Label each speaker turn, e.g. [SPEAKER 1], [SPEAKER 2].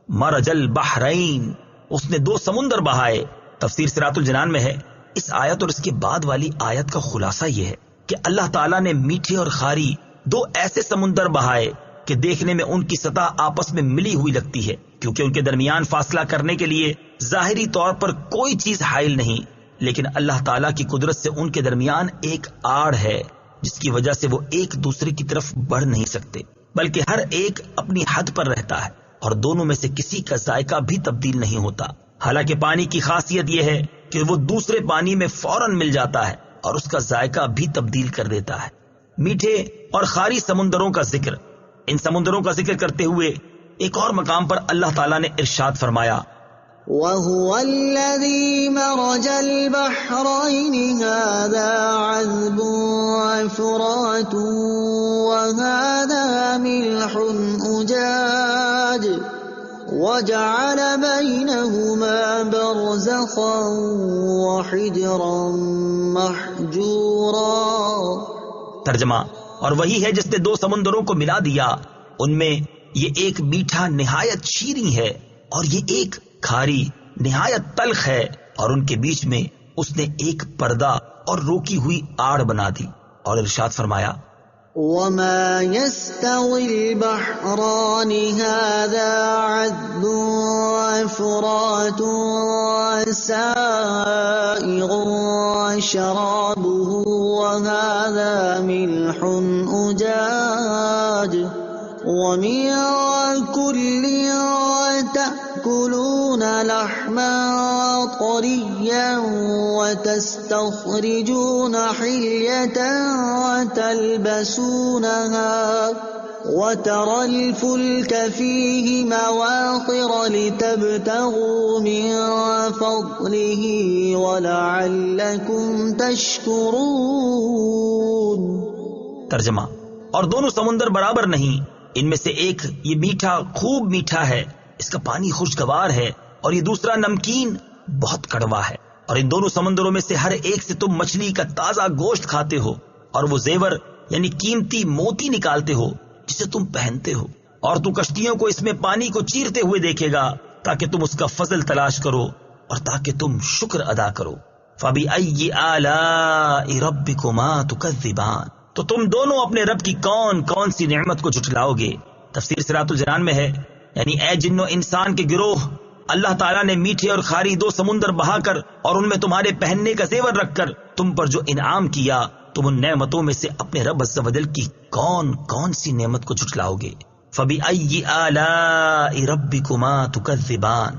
[SPEAKER 1] مرج البحرین، اس نے 2 سمندر بہائے۔ تفسیر صراط الجنان میں ہے اس آیت اور اس کے بعد والی آیت کا خلاصہ یہ ہے کہ اللہ تعالیٰ نے میٹھے اور خاری 2 ایسے سمندر بہائے کہ دیکھنے میں ان کی سطح آپس میں ملی ہوئی لگتی ہے، کیونکہ ان کے درمیان فاصلہ کرنے کے لیے ظاہری طور پر کوئی چیز حائل نہیں، لیکن اللہ تعالیٰ کی قدرت سے ان کے درمیان ایک آڑ ہے جس کی وجہ سے وہ ایک دوسرے کی طرف بڑھ نہیں سکتے، بلکہ ہر ایک اپنی حد پر رہتا ہے اور دونوں میں سے کسی کا ذائقہ بھی تبدیل نہیں ہوتا۔ حالانکہ پانی کی خاصیت یہ ہے کہ وہ دوسرے پانی میں فوراً مل جاتا ہے اور اس کا ذائقہ بھی تبدیل کر دیتا ہے۔ میٹھے اور خاری سمندروں کا ذکر، ان سمندروں کا ذکر کرتے ہوئے ایک اور مقام پر اللہ تعالیٰ نے ارشاد فرمایا،
[SPEAKER 2] وَهُوَ الَّذِي مَرَجَ الْبَحْرَيْنِ هَذَا عَذْبٌ فُرَاتٌ وَهَذَا مِلْحٌ أُجَاجٌ وَجَعَلَ بَيْنَهُمَا بَرْزَخًا وَحِجْرًا مَحْجُورًا۔
[SPEAKER 1] ترجمہ، اور وہی ہے جس نے 2 سمندروں کو ملا دیا، ان میں یہ ایک میٹھا نہایت شیریں ہے اور یہ ایک کھاری نہایت تلخ ہے، اور ان کے بیچ میں اس نے ایک پردہ اور روکی ہوئی آڑ بنا دی، اور ارشاد فرمایا،
[SPEAKER 2] وَمَا يَسْتَوِي الْبَحْرَانِ هَذَا عَذْبٌ فُرَاتٌ سَائِغٌ شَرَابُهُ وَهَذَا مِلْحٌ أُجَاجٌ وَمِن كُلٍّ تَأْكُلُونَ لَحْمًا طَرِيًّا وَتَسْتَخْرِجُونَ حِلْيَةً تَلْبَسُونَهَا وَتَرَى الْفُلْكَ فِيهِ مَوَاخِرَ لِتَبْتَغُوا مِن فَضْلِهِ وَلَعَلَّكُمْ تَشْكُرُونَ۔
[SPEAKER 1] ترجمہ، اور دونوں سمندر برابر نہیں، ان میں سے ایک یہ میٹھا خوب میٹھا ہے، اس کا پانی خوشگوار ہے، اور یہ دوسرا نمکین بہت کڑوا ہے، اور ان دونوں سمندروں میں سے ہر ایک سے تم مچھلی کا تازہ گوشت کھاتے ہو اور وہ زیور یعنی قیمتی موتی نکالتے ہو جسے تم پہنتے ہو، اور تو کشتیوں کو اس میں پانی کو چیرتے ہوئے دیکھے گا تاکہ تم اس کا فضل تلاش کرو اور تاکہ تم شکر ادا کرو۔ فَبِأَيِّ آلَاءِ رَبِّكُمَا تُكَذِّبَانِ، تو تم دونوں اپنے رب کی کون کون سی نعمت کو جھٹلاؤ گے۔ تفسیر صراط الجنان میں ہے، یعنی اے جن و انسان کے گروہ، اللہ تعالیٰ نے میٹھے اور خاری 2 سمندر بہا کر اور ان میں تمہارے پہننے کا زیور رکھ کر تم پر جو انعام کیا، تم ان نعمتوں میں سے اپنے رب عز و جل کی کون کون سی نعمت کو جھٹلاؤ گے۔ فَبِأَيِّ آلَاءِ رَبِّكُمَا تُكَذِّبَانِ،